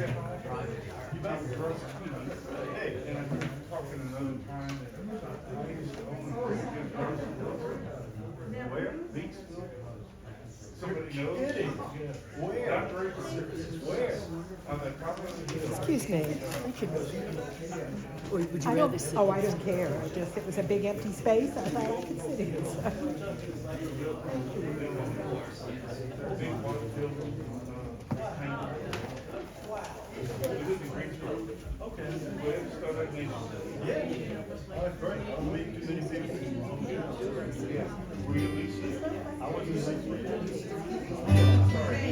Hey, and I'm talking another time. Where? Beachville? Somebody knows? Where? Where? On the top of the hill. Excuse me. Or would you I rather don't, sit? oh, I don't care. It was a big empty space. I thought I could sit in it. So. Big water field on, okay. Well, start at me. Yeah. That's great. I'll meet too many people. Yeah. Were you at least? I wasn't at least. Sorry.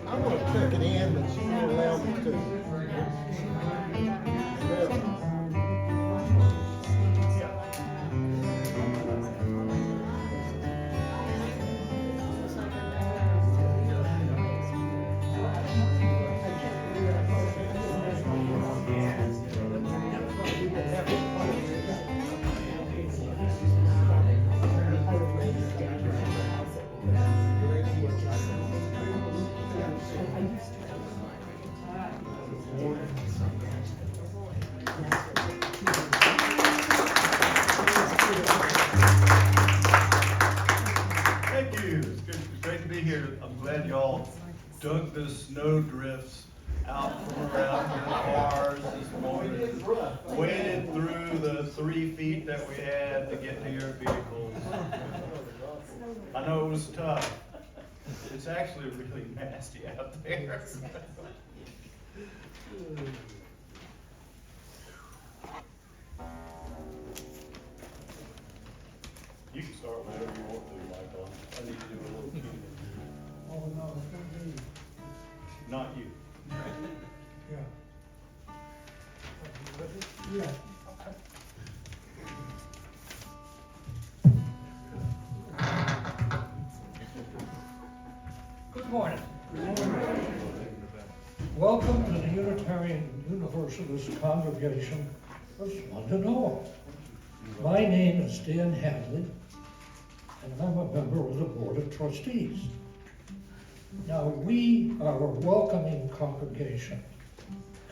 I want to check it in, but she won't allow me to. Thank you. It's great to be here. I'm glad y'all dug the snow drifts out from around your cars this morning. Waded through the 3 feet that we had to get to your vehicles. I know it was tough. It's actually really nasty out there. You can start whenever you want to, Michael. I need to do a little cue. Oh, no, it's not me. Not you. Yeah. Yeah. Good morning. Welcome to the Unitarian Universalist Congregation of London Hall. My name is Dan Hadley, and I'm a member of the Board of Trustees. Now, we are a welcoming congregation,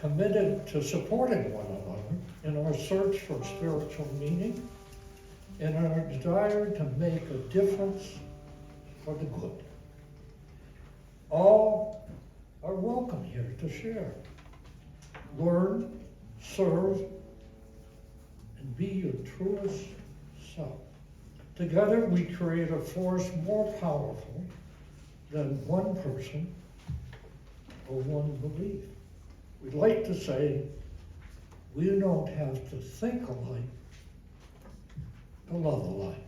committed to supporting one another in our search for spiritual meaning and our desire to make a difference for the good. All are welcome here to share, learn, serve, and be your truest self. Together we create a force more powerful than one person or one belief. We'd like to say we don't have to think alike to love alike.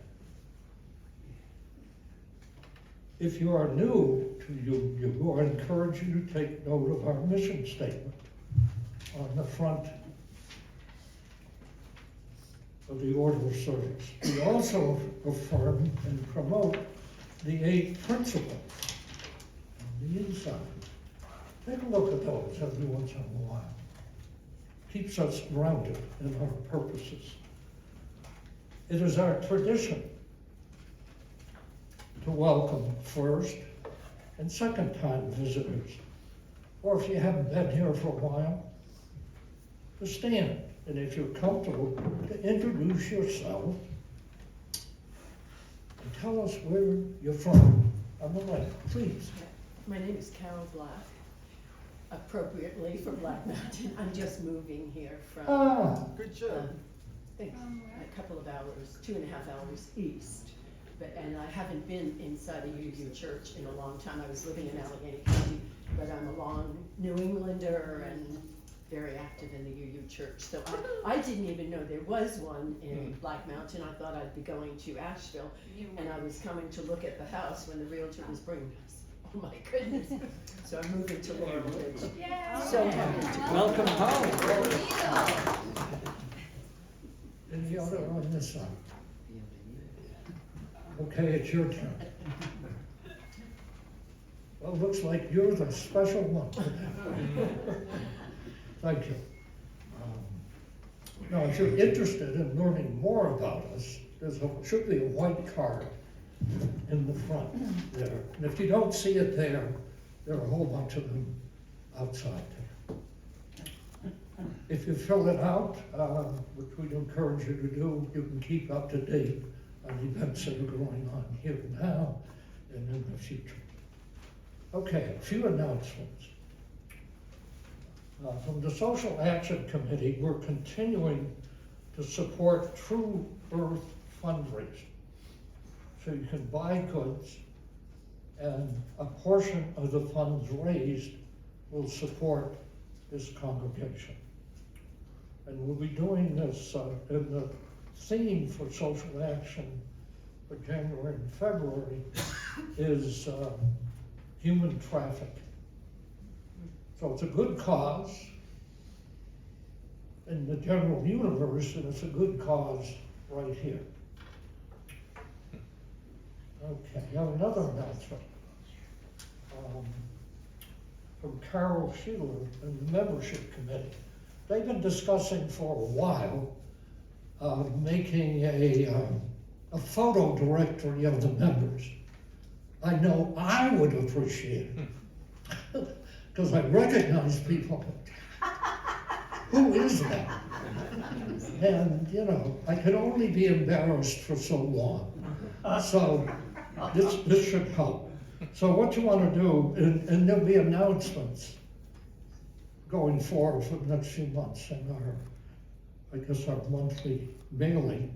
If you are new to UU, I encourage you to take note of our mission statement on the front of the order of service. We also affirm and promote the 8 principles on the inside. Take a look at those every once in a while. Keeps us grounded in our purposes. It is our tradition to welcome first and second time visitors, or if you haven't been here for a while, to stand, and if you're comfortable, to introduce yourself and tell us where you're from. On the left, please. My name is Carol Black, appropriately for Black Mountain. I'm just moving here from, Good job. thanks, a couple of hours, 2.5 hours east. And I haven't been inside a UU church in a long time. I was living in Allegheny County, but I'm a long New Englander and very active in the UU church. So I didn't even know there was one in Black Mountain. I thought I'd be going to Asheville, and I was coming to look at the house when the realtor was bringing us. Oh my goodness. So I'm moving to Laurel Ridge. So happy to Welcome home. Any other on this side? Okay, it's your turn. Well, it looks like you're the special one. Thank you. Now, if you're interested in learning more about us, should be a white card in the front there. And if you don't see it there, there are a whole bunch of them outside there. If you fill it out, which we'd encourage you to do, you can keep up to date on events that are going on here now and in the future. Okay, a few announcements. From the Social Action Committee, we're continuing to support True Earth fundraising. So you can buy goods, and a portion of the funds raised will support this congregation. And we'll be doing this in the theme for social action for January and February is human trafficking. So it's a good cause in the general universe, and it's a good cause right here. Okay, now another announcement from Carol Sheeler and the membership committee. They've been discussing for a while making a photo directory of the members. I know I would appreciate it, because I recognize people. Who is that? And, you know, I can only be embarrassed for so long. So this should help. So what you want to do, and there'll be announcements going forward for the next few months in our, I guess, our monthly mailing.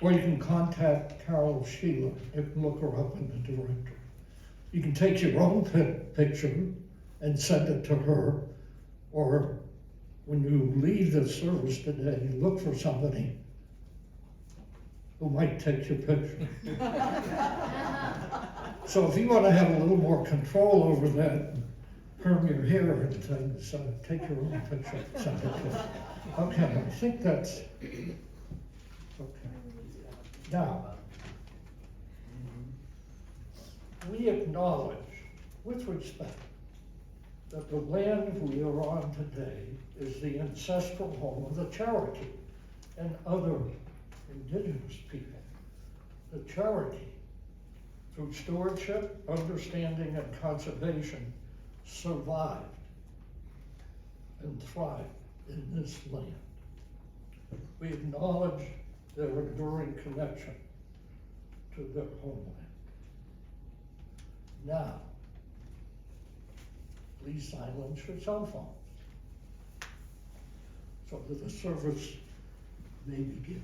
Or you can contact Carol Sheeler. You can look her up in the directory. You can take your own picture and send it to her, or when you leave the service today, you look for somebody who might take your picture. So if you want to have a little more control over that, perm your hair and things, take your own picture, send it to her. Okay, I think that's, okay. Now, we acknowledge, with respect, that the land we are on today is the ancestral home of the Cherokee and other indigenous people. The Cherokee, through stewardship, understanding, and conservation, survived and thrived in this land. We acknowledge their enduring connection to their homeland. Now, please silence your cell phones so that the service may begin.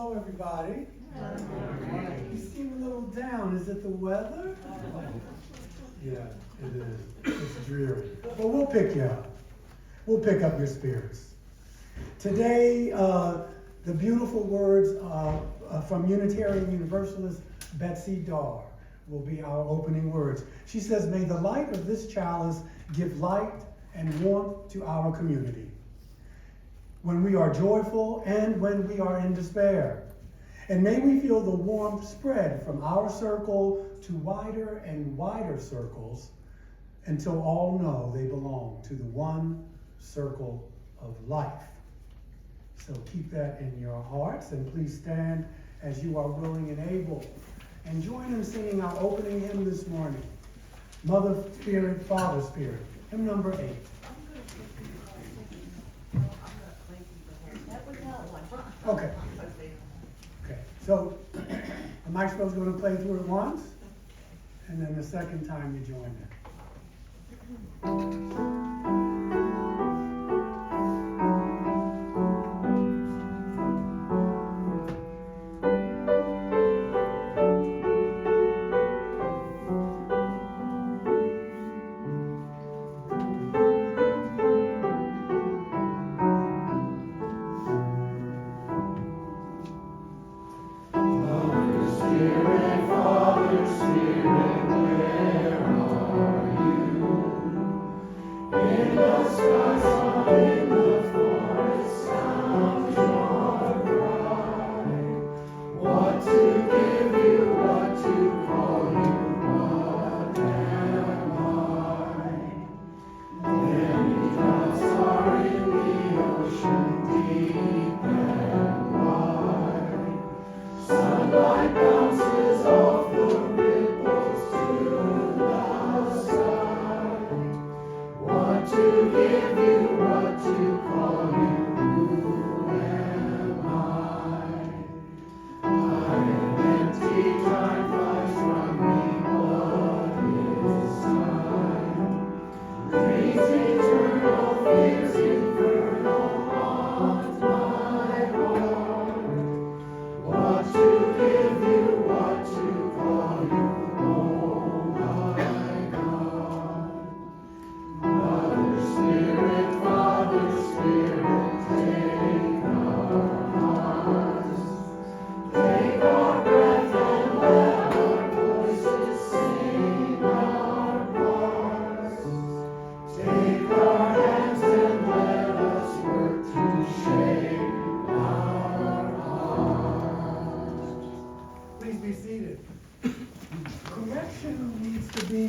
Hello, everybody. You seem a little down. Is it the weather? Yeah, it is. It's dreary. Well, we'll pick you up. We'll pick up your spirits. Today, the beautiful words from Unitarian Universalist Betsy Dar will be our opening words. She says, "May the light of this chalice give light and warmth to our community, when we are joyful and when we are in despair. And may we feel the warmth spread from our circle to wider and wider circles until all know they belong to the one circle of life." So keep that in your hearts, and please stand as you are willing and able. And join in singing our opening hymn this morning, Mother Spirit, Father Spirit, hymn number 8. Okay. Okay. So the maestro's going to play through it once, and then the second time you join in.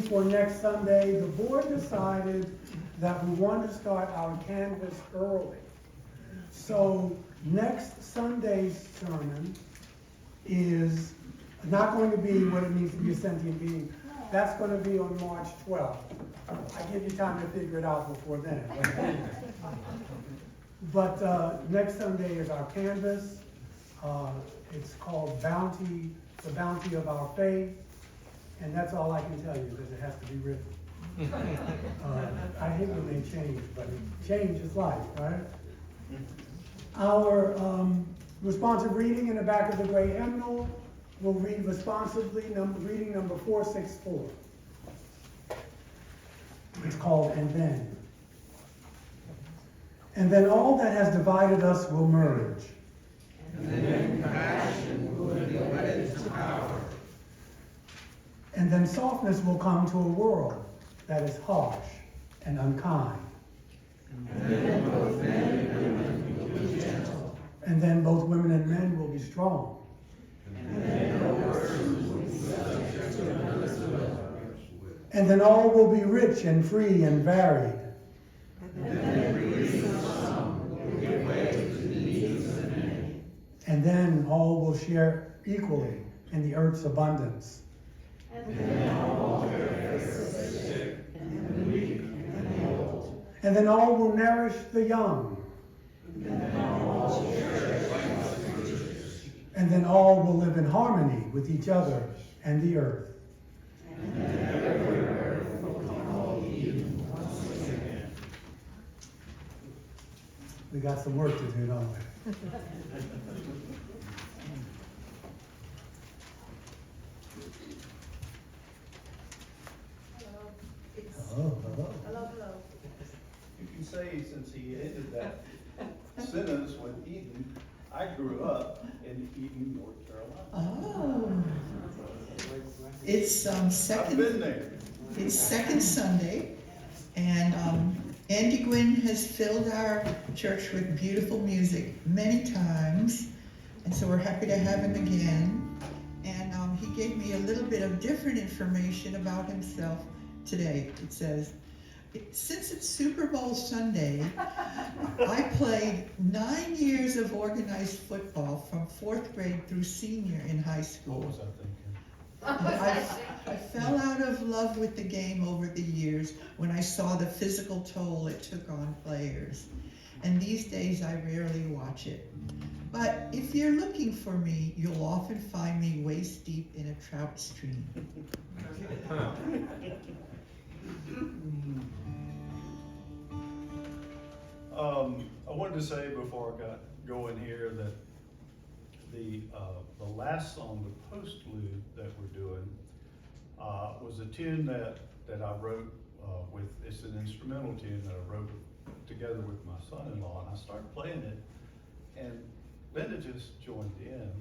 For next Sunday, the board decided that we wanted to start our canvas early. So next Sunday's sermon is not going to be what it means to be a sentient being. That's going to be on March 12th. I give you time to figure it out before then. But next Sunday is our canvas. It's called Bounty, the Bounty of Our Faith. And that's all I can tell you, because it has to be written. I hate when they change, but change is life, right? Our responsive reading in the back of the gray hymnal will read responsively, reading number 464. It's called "And Then." "And then all that has divided us will merge. And then compassion will be wedded to power. And then softness will come to a world that is harsh and unkind. And then both men and women will be gentle. And then both women and men will be strong. And then no person will be subject to another's will. And then all will be rich and free and varied. And then the greed of some will give way to the needs of many. And then all will share equally in the earth's abundance. And then all will care for the sick and the weak and the old. And then all will nourish the young. And then all will cherish life's creatures. And then all will live in harmony with each other and the earth. And then everywhere will come all Eden once again. We got some work to do, don't we? can say, since he ended that sentence with Eden, I grew up in Eden, North Carolina. Oh. It's I've second. been there. It's second Sunday, and Andy Gwynn has filled our church with beautiful music many times, and so we're happy to have him again. And he gave me a little bit of different information about himself today. It says, since it's Super Bowl Sunday, I played 9 years of organized football from 4th grade through senior in high school. What was I thinking? I fell out of love with the game over the years when I saw the physical toll it took on players. And these days I rarely watch it. But if you're looking for me, you'll often find me waist deep in a trout stream. I wanted to say before I got going here that the last song, the postlude that we're doing, was a tune that I wrote it's an instrumental tune that I wrote together with my son-in-law, and I started playing it, and Linda just joined in,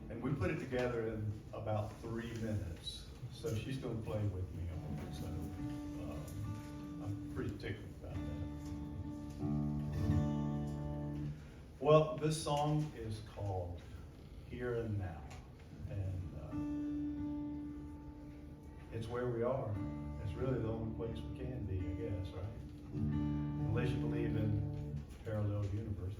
and we put it together in about 3 minutes, so she's gonna play with me on it, so I'm pretty tickled about that. Well, this song is called Here and Now, and it's where we are. It's really the only place we can be, I guess, right? Unless you believe in parallel universes.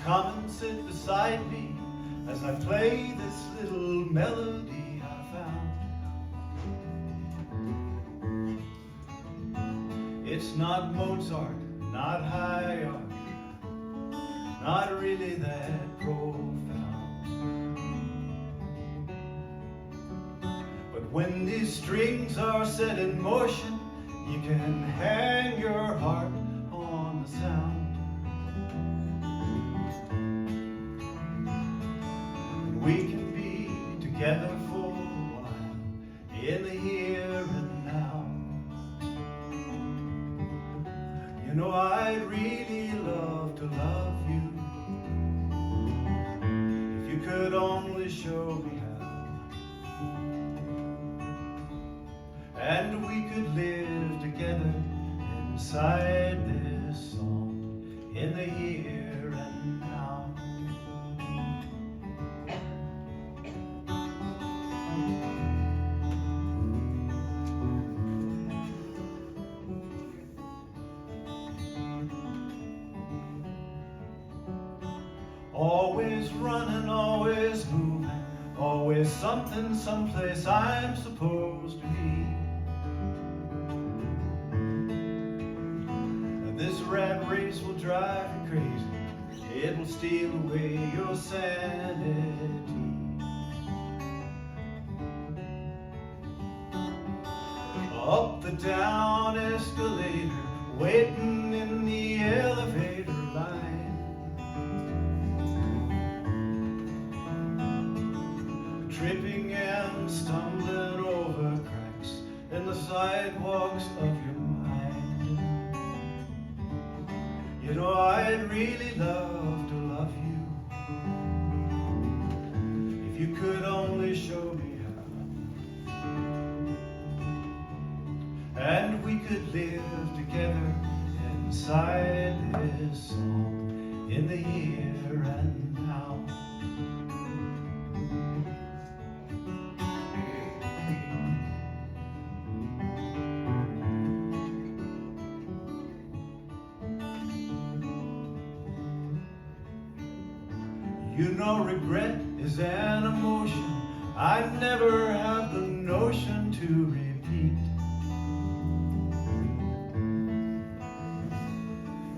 Come and sit beside me as I play this little melody I found. It's not Mozart, not high art, not really that profound. But when these strings are set in motion, you can hang your heart on the sound. We can be together for a while in the here and now. You know, I'd really love to love you if you could only show me how. And we could live together inside this song in the here and now. Always running, always moving, always something, someplace I'm supposed to be. This rat race will drive you crazy, it will steal away your sanity. Up the down escalator, waiting in the elevator line. Tripping and stumbling over cracks in the sidewalks of your mind. You know, I'd really love to love you if you could only show me how. And we could live together inside this song in the here and now. You know, regret is an emotion I never have the notion to repeat.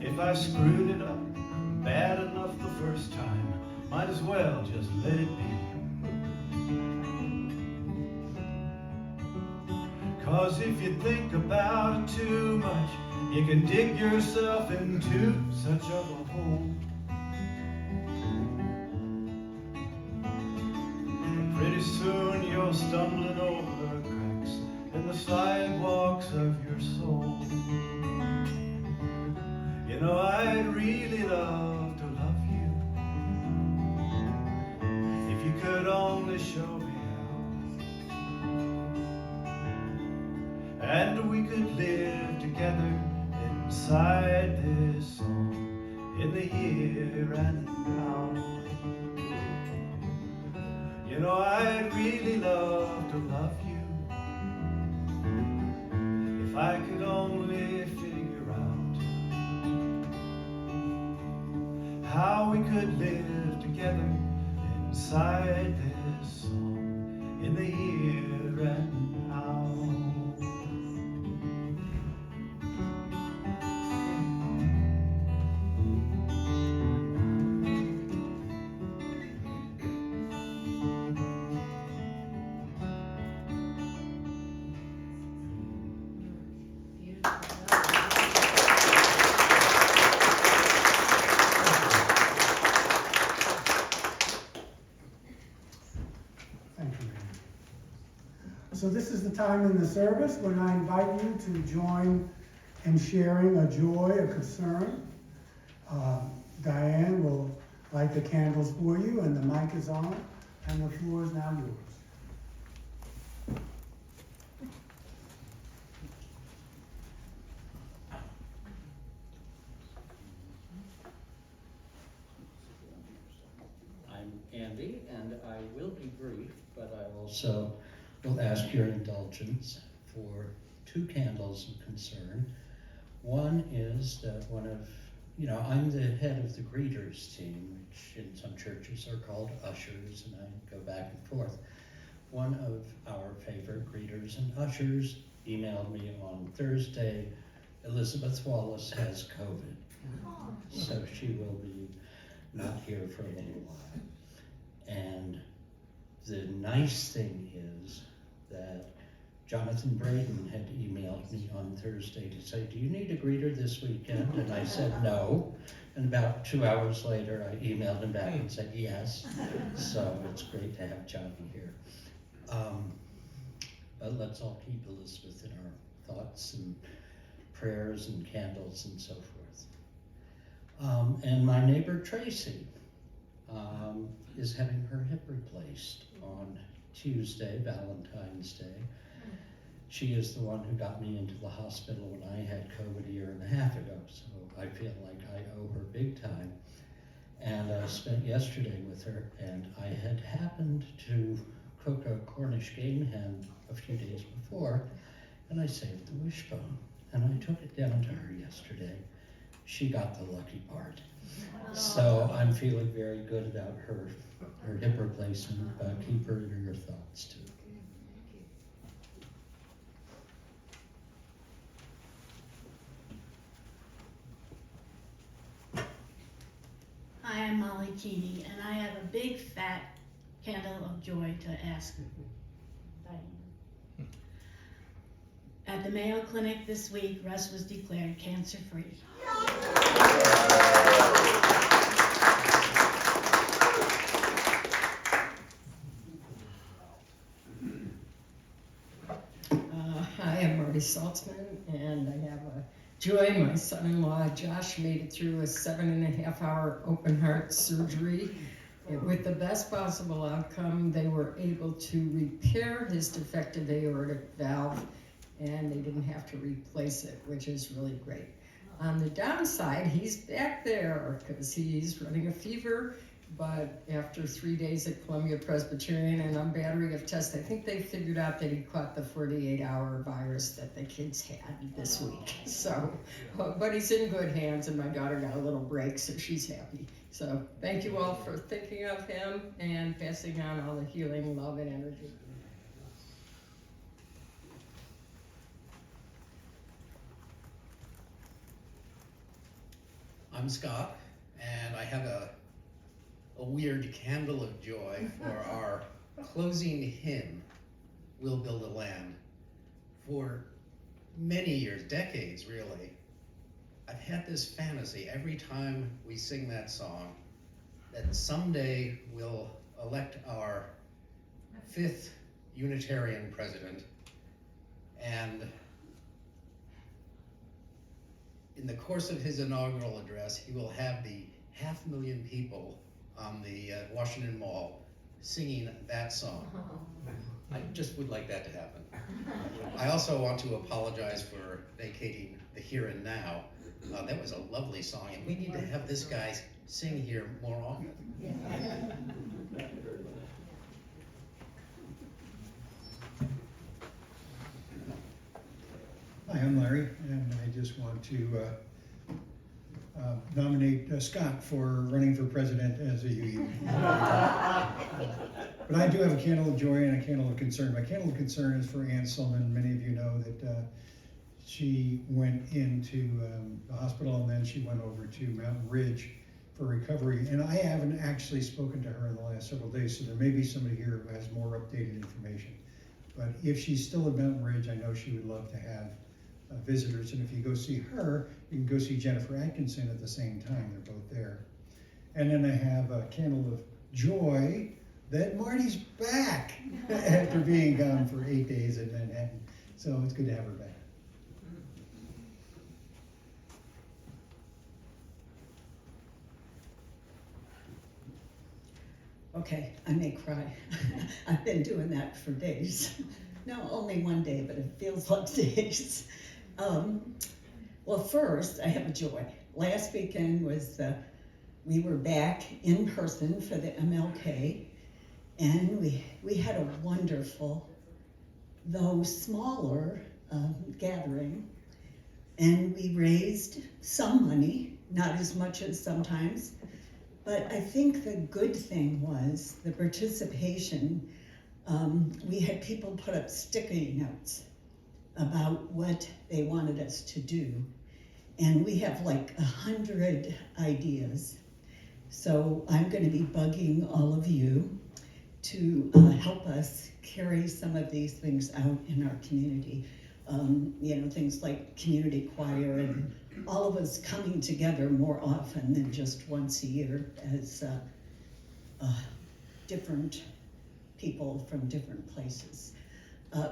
If I screwed it up bad enough the first time, might as well just let it be. 'Cause if you think about it too much, you can dig yourself into such of a hole. Pretty soon you're stumbling over cracks in the sidewalks of your soul. You know, I'd really love to love you if you could only show me how. And we could live together inside this song in the here and now. You know, I'd really love to love you if I could only figure out how we could live together inside this song in the here and now. Thank you, Randy. So this is the time in the service when I invite you to join in sharing a joy, a concern. Diane will light the candles for you, and the mic is on, and the floor is now yours. I'm Andy, and I will be brief, but I also will ask your indulgence for two candles of concern. One is that I'm the head of the greeters team, which in some churches are called ushers, and I go back and forth. One of our favorite greeters and ushers emailed me on Thursday, Elizabeth Wallace has COVID, so she will be not here for a little while. And the nice thing is that Jonathan Braden had emailed me on Thursday to say, do you need a greeter this weekend? And I said no. And about 2 hours later, I emailed him back and said yes. So it's great to have Johnny here. But let's all keep Elizabeth in our thoughts and prayers and candles and so forth. And my neighbor Tracy is having her hip replaced on Tuesday, Valentine's Day. She is the one who got me into the hospital when I had COVID a year and a half ago, so I feel like I owe her big time. And I spent yesterday with her, and I had happened to cook a Cornish game hen a few days before, and I saved the wishbone, and I took it down to her yesterday. She got the lucky part. So I'm feeling very good about her hip replacement. Keep her in your thoughts too. Hi, I'm Molly Keeney, and I have a big fat candle of joy to ask Diane. At the Mayo Clinic this week, Russ was declared cancer-free. Hi, I'm Marty Saltzman, and I have a joy. My son-in-law Josh made it through a 7.5-hour open heart surgery with the best possible outcome. They were able to repair his defective aortic valve, and they didn't have to replace it, which is really great. On the downside, he's back there because he's running a fever, but after 3 days at Columbia Presbyterian and a battery of tests, I think they figured out that he caught the 48-hour virus that the kids had this week. So, but he's in good hands, and my daughter got a little break, so she's happy. So thank you all for thinking of him and passing on all the healing, love, and energy. I'm Scott, and I have a a weird candle of joy for our closing hymn, We'll Build a Land. For many years, decades really, I've had this fantasy every time we sing that song that someday we'll elect our 5th Unitarian president, and in the course of his inaugural address, he will have the 500,000 people on the Washington Mall singing that song. I just would like that to happen. I also want to apologize for vacating the here and now. That was a lovely song, and we need to have this guy sing here more often. Hi, I'm Larry, and I just want to nominate Scott for running for president as a UU. But I do have a candle of joy and a candle of concern. My candle of concern is for Ann Sullivan. Many of you know that she went into the hospital and then she went over to Mountain Ridge for recovery. And I haven't actually spoken to her in the last several days, so there may be somebody here who has more updated information. But if she's still at Mountain Ridge, I know she would love to have visitors, and if you go see her, you can go see Jennifer Atkinson at the same time. They're both there. And then I have a candle of joy that Marty's back after being gone for 8 days in Manhattan. So it's good to have her back. Okay, I may cry. I've been doing that for days. No, only one day, but it feels like days. Well, first, I have a joy. Last weekend was, we were back in person for the MLK, and we had a wonderful, though smaller, gathering, and we raised some money, not as much as sometimes, but I think the good thing was the participation. We had people put up sticky notes about what they wanted us to do. And we have like 100 ideas. So I'm going to be bugging all of you to help us carry some of these things out in our community. Things like community choir and all of us coming together more often than just once a year as different people from different places.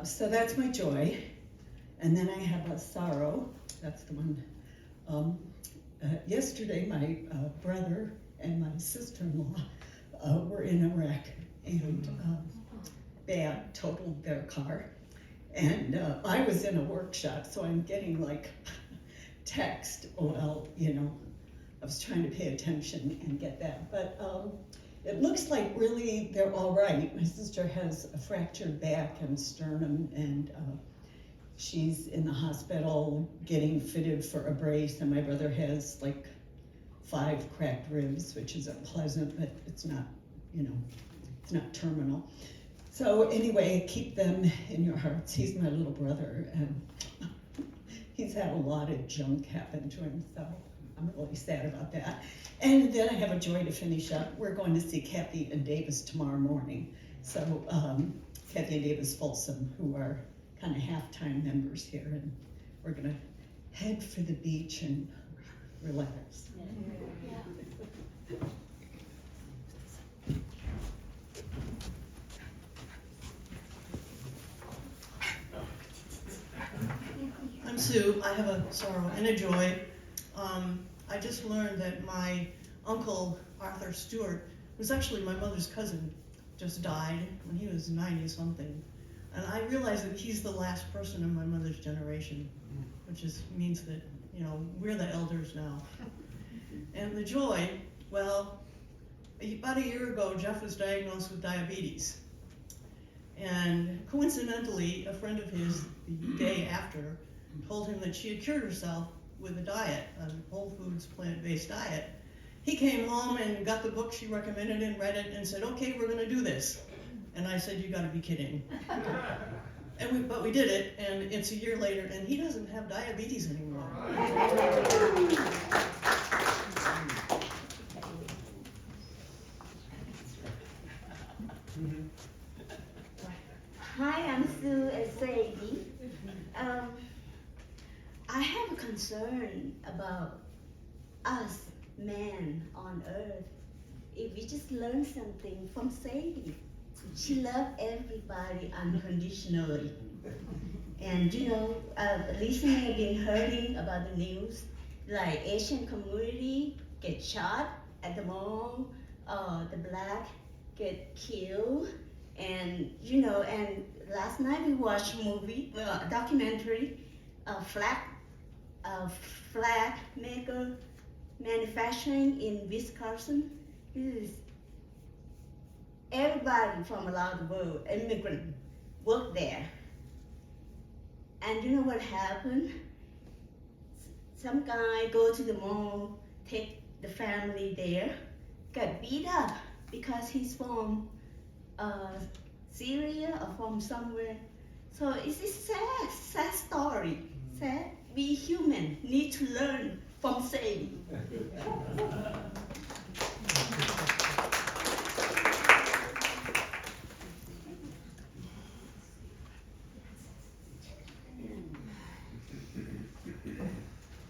So that's my joy. And then I have a sorrow. That's the one. Yesterday, my brother and my sister-in-law were in a wreck, and they totaled their car. And I was in a workshop, so I'm getting like text. Well, I was trying to pay attention and get that. But it looks like really they're all right. My sister has a fractured back and sternum, and she's in the hospital getting fitted for a brace, and my brother has like 5 cracked ribs, which isn't pleasant, but it's not, it's not terminal. So anyway, keep them in your hearts. He's my little brother, and he's had a lot of junk happen to him, so I'm really sad about that. And then I have a joy to finish up. We're going to see Kathy and Davis tomorrow morning. So Kathy and Davis Folsom, who are kind of half-time members here, and we're gonna head for the beach and relax. I'm Sue. I have a sorrow and a joy. I just learned that my uncle, Arthur Stewart, was actually my mother's cousin, just died when he was 90-something. And I realized that he's the last person in my mother's generation, which means that, we're the elders now. And the joy, well, about a year ago, Jeff was diagnosed with diabetes. And coincidentally, a friend of his, the day after, told him that she had cured herself with a diet, a whole foods, plant-based diet. He came home and got the book she recommended and read it and said, okay, we're gonna do this. And I said, you gotta be kidding. But we did it, and it's a year later, and he doesn't have diabetes anymore. Hi, I'm Sue and Sadie. I have a concern about us, men on earth. If we just learn something from Sadie. She loves everybody unconditionally. And you know, recently I've been hearing about the news, like Asian community get shot at the mall, the black get killed, and you know, and last night we watched a documentary, flag maker manufacturing in Wisconsin. Everybody from around the world, immigrant, work there. And you know what happened? Some guy go to the mall, take the family there, got beat up because he's from Syria or from somewhere. So it's a sad story. Sad. We human need to learn from Sadie.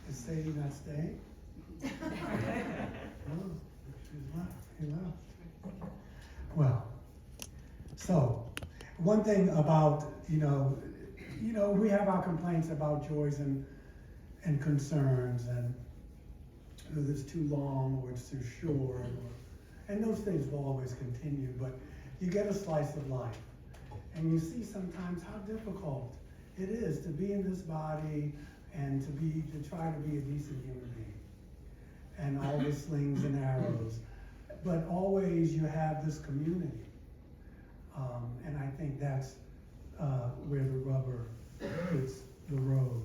Is Sadie not staying? Oh, he left. Well, so one thing about, we have our complaints about joys and concerns, and whether it's too long or it's too short, and those things will always continue, but you get a slice of life, and you see sometimes how difficult it is to be in this body and to try to be a decent human being, and all the slings and arrows, but always you have this community, and I think that's where the rubber hits the road.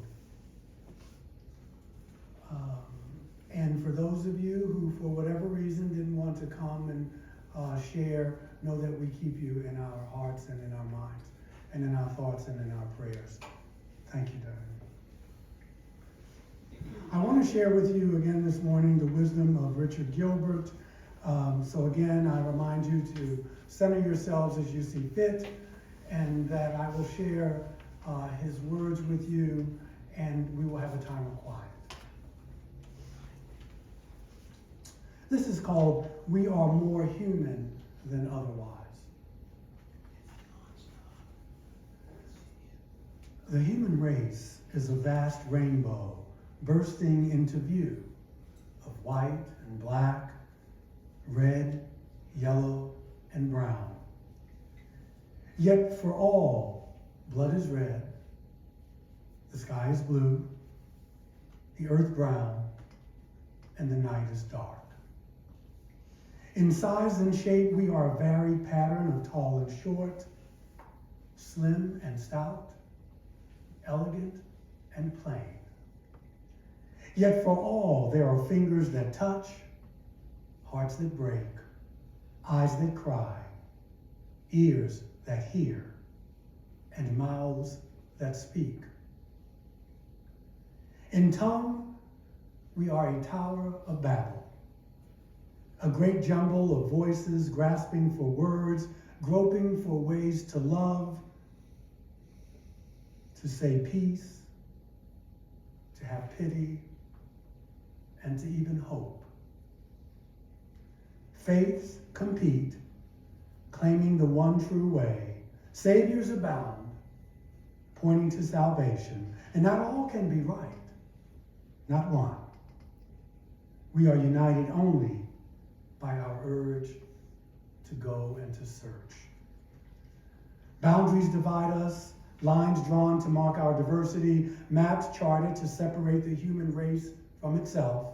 And for those of you who, for whatever reason, didn't want to come and share, know that we keep you in our hearts and in our minds, and in our thoughts and in our prayers. Thank you, darling. I want to share with you again this morning the wisdom of Richard Gilbert. So again, I remind you to center yourselves as you see fit, and that I will share his words with you, and we will have a time of quiet. This is called "We Are More Human Than Otherwise." The human race is a vast rainbow bursting into view of white and black, red, yellow, and brown. Yet for all, blood is red, the sky is blue, the earth brown, and the night is dark. In size and shape, we are a varied pattern of tall and short, slim and stout, elegant and plain. Yet for all, there are fingers that touch, hearts that break, eyes that cry, ears that hear, and mouths that speak. In tongue, we are a tower of Babel, a great jumble of voices grasping for words, groping for ways to love, to say peace, to have pity, and to even hope. Faiths compete, claiming the one true way. Saviors abound, pointing to salvation. And not all can be right, not one. We are united only by our urge to go and to search. Boundaries divide us, lines drawn to mark our diversity, maps charted to separate the human race from itself.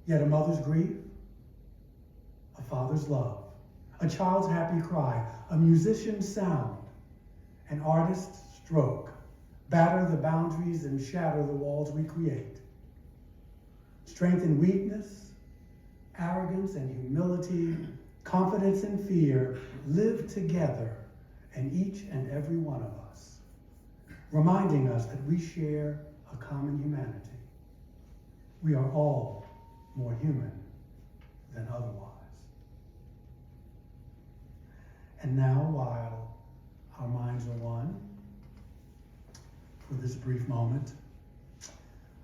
Yet a mother's grief, a father's love, a child's happy cry, a musician's sound, an artist's stroke, batter the boundaries and shatter the walls we create. Strength and weakness, arrogance and humility, confidence and fear live together in each and every one of us, reminding us that we share a common humanity. We are all more human than otherwise. And now, while our minds are one, for this brief moment,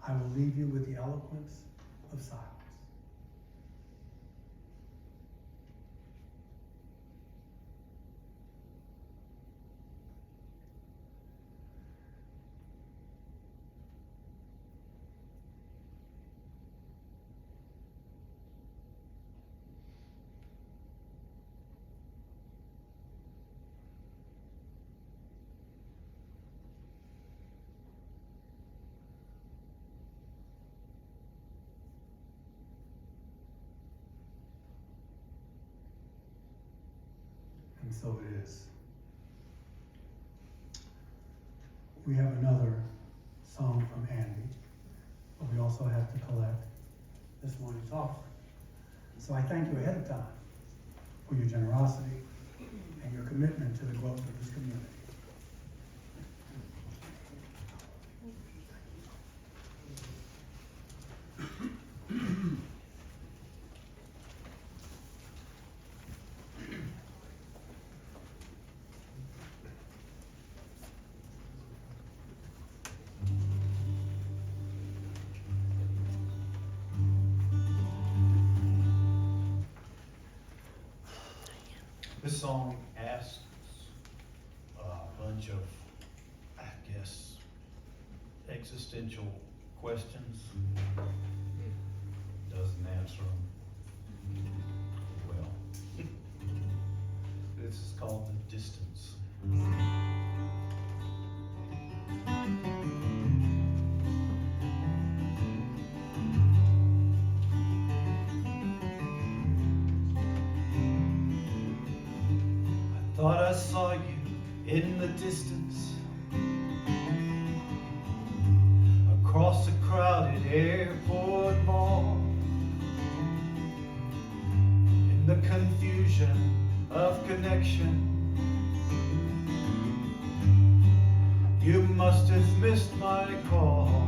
I will leave you with the eloquence of silence. And so it is. We have another song from Andy, but we also have to collect this morning's offering. So I thank you ahead of time for your generosity and your commitment to the growth of this community. This song asks a bunch of, I guess, existential questions. Doesn't answer them well. This is called The Distance. Thought I saw you in the distance, across a crowded airport mall, in the confusion of connection. You must have missed my call.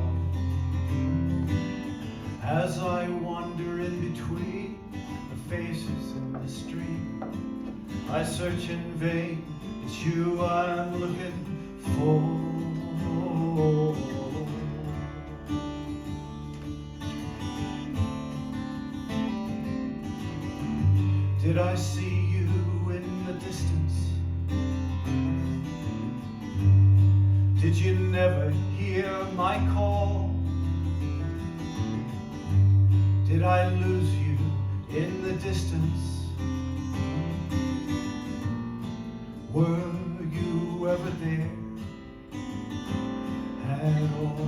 As I wander in between the faces in the street, I search in vain, it's you I'm looking for. Did I see you in the distance? Did you never hear my call? Did I lose you in the distance? Were you ever there at all?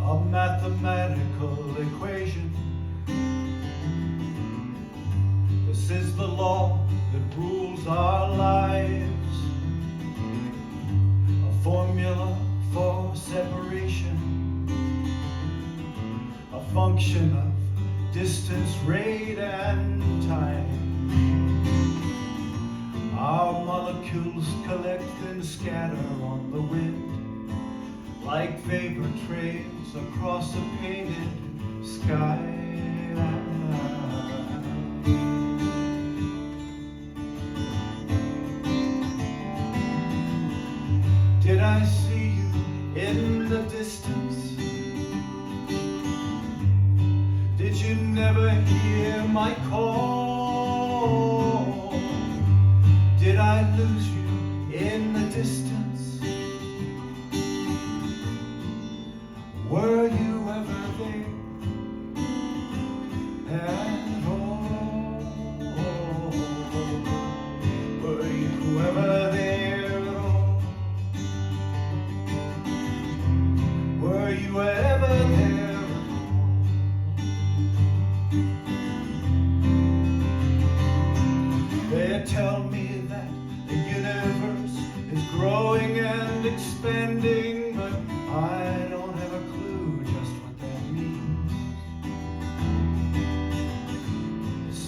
A mathematical equation. This is the law that rules our lives. A formula for separation. A function of distance, rate, and time. Our molecules collect and scatter on the wind, like vapor trails across a painted sky. Did I see you in the distance? Did you never hear my call? Did I lose you in the distance? Were you ever there at all? Were you ever there at all? Were you ever there at all? They tell me that the universe is growing and expanding, but I don't have a clue just what that means.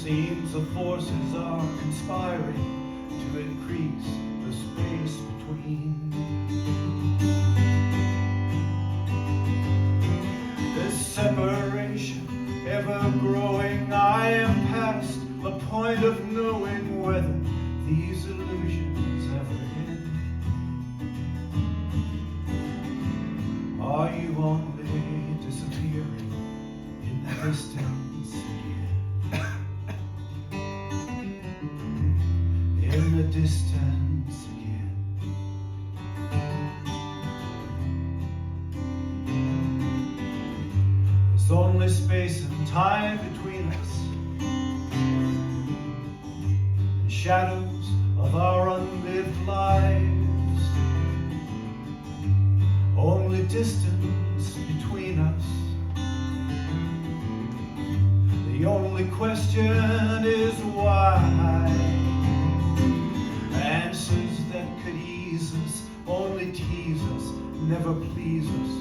seems the forces are conspiring to increase the space between. This separation ever growing, I am past the point of knowing whether these illusions ever end. Are you only disappearing in the distance again? In the distance again. There's only space and time between us, the shadows of our unlived lives. Only distance between us. The only question is why. Answers that could ease us only tease us, never please us.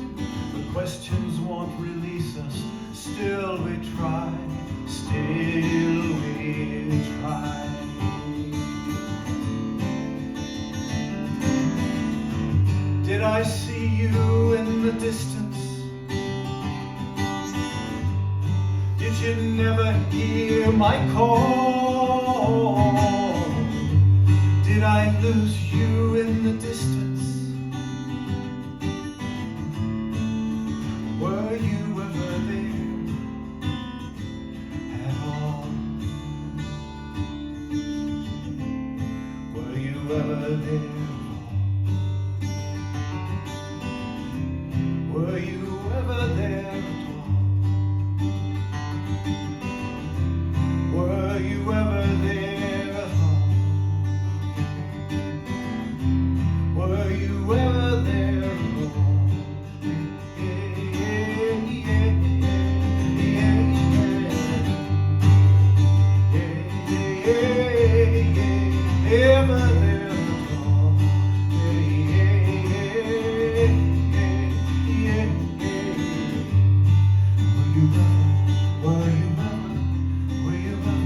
The questions won't release us. Still we try, still we try. Did I see you in the distance? Did you never hear my call? Did I lose you in the distance? Were you ever there at all? Were you ever there? Were you ever there at all? Were you ever there at all? Were you ever there at all? Ever there at all? Were you ever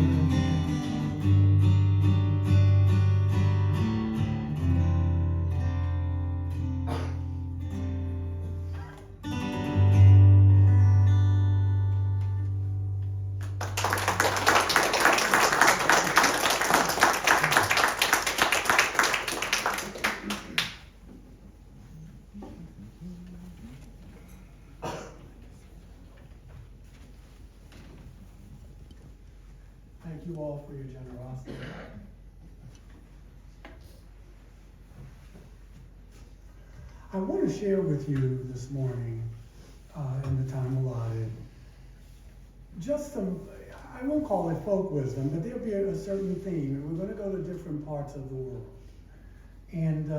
Thank you all for your generosity. I want to share with you this morning, in the time allotted, just some, I won't call it folk wisdom, but there'll be a certain theme, and we're going to go to different parts of the world. And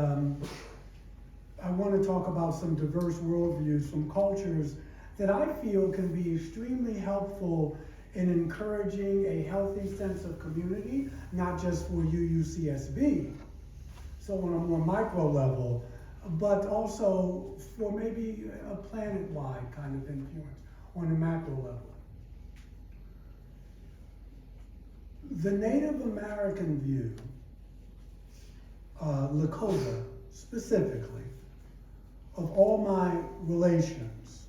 I want to talk about some diverse worldviews from cultures that I feel can be extremely helpful in encouraging a healthy sense of community, not just for UUCSB, so on a more micro level, but also for maybe a planet-wide kind of influence on a macro level. The Native American view, Lakota specifically, of all my relations,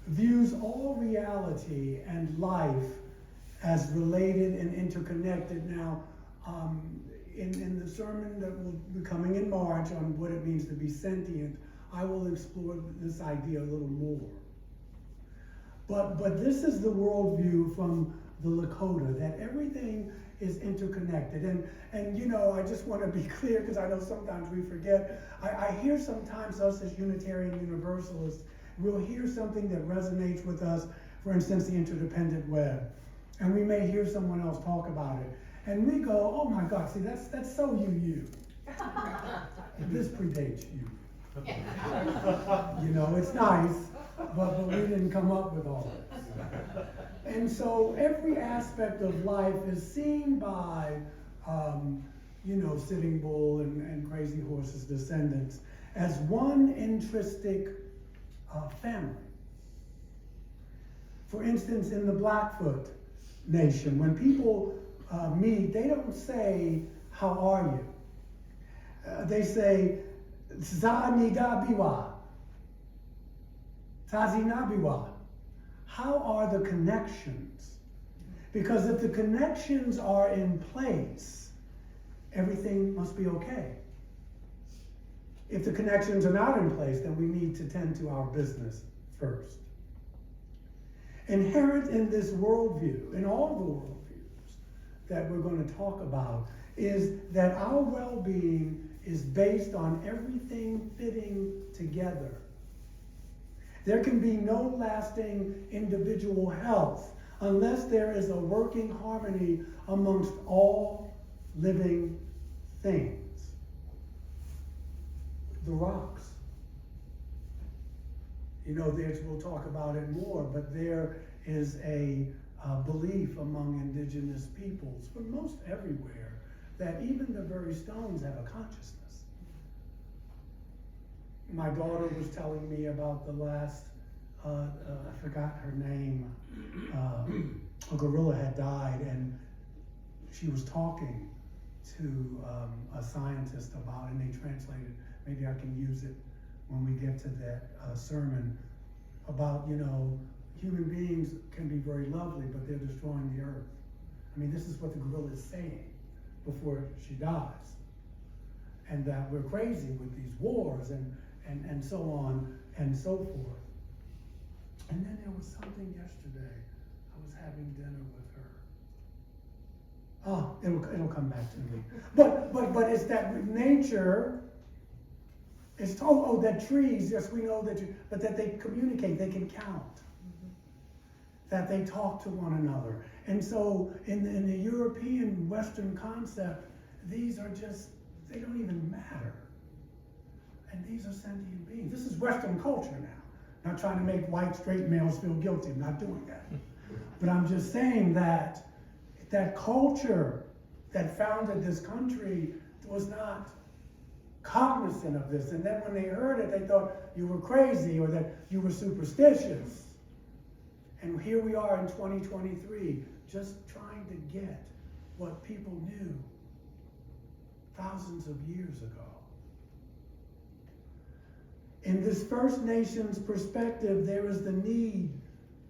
views all reality and life as related and interconnected. Now, in the sermon that will be coming in March on what it means to be sentient, I will explore this idea a little more. But this is the worldview from the Lakota, that everything is interconnected. And you know, I just want to be clear, because I know sometimes we forget. I hear sometimes us as Unitarian Universalists, we'll hear something that resonates with us, for instance, the interdependent web. And we may hear someone else talk about it. And we go, oh my God, see, that's so you. This predates you. You know, it's nice, but we didn't come up with all this. And so every aspect of life is seen by, you know, Sitting Bull and Crazy Horse's descendants as one intrinsic family. For instance, in the Blackfoot nation. When people meet, they don't say, how are you? They say, za ni da biwa. Tazi na biwa. How are the connections? Because if the connections are in place, everything must be okay. If the connections are not in place, then we need to tend to our business first. Inherent in this worldview, in all the worldviews that we're going to talk about, is that our well-being is based on everything fitting together. There can be no lasting individual health unless there is a working harmony amongst all living things. The rocks. You know, we'll talk about it more, but there is a belief among indigenous peoples, from most everywhere, that even the very stones have a consciousness. My daughter was telling me about the last, I forgot her name, a gorilla had died, and she was talking to a scientist about it, and they translated, maybe I can use it when we get to that sermon, about, you know, human beings can be very lovely, but they're destroying the earth. I mean, this is what the gorilla is saying before she dies. And that we're crazy with these wars and so on and so forth. And then there was something yesterday. I was having dinner with her. Oh, it'll come back to me. But it's that nature. It's told, that trees, yes, we know that, but that they communicate, they can count. That they talk to one another. And so in the European Western concept, these are just, they don't even matter. And these are sentient beings. This is Western culture now. Not trying to make white straight males feel guilty. I'm not doing that. But I'm just saying that that culture that founded this country was not cognizant of this. And then when they heard it, they thought you were crazy or that you were superstitious. And here we are in 2023, just trying to get what people knew thousands of years ago. In this First Nations perspective, there is the need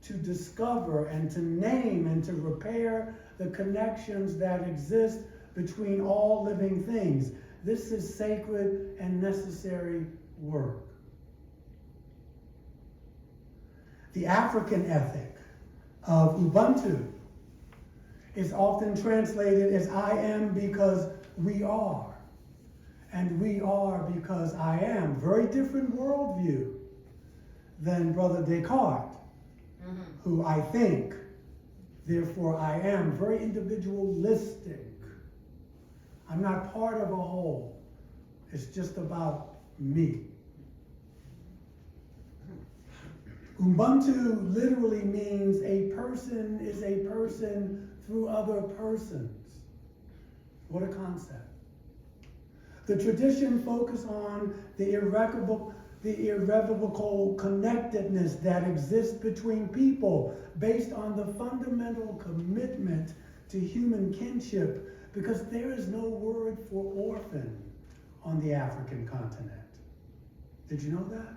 to discover and to name and to repair the connections that exist between all living things. This is sacred and necessary work. The African ethic of Ubuntu is often translated as I am because we are, and we are because I am. Very different worldview than Brother Descartes, who I think, therefore I am. Very individualistic. I'm not part of a whole. It's just about me. Ubuntu literally means a person is a person through other persons. What a concept. The tradition focuses on the irrevocable connectedness that exists between people based on the fundamental commitment to human kinship, because there is no word for orphan on the African continent. Did you know that?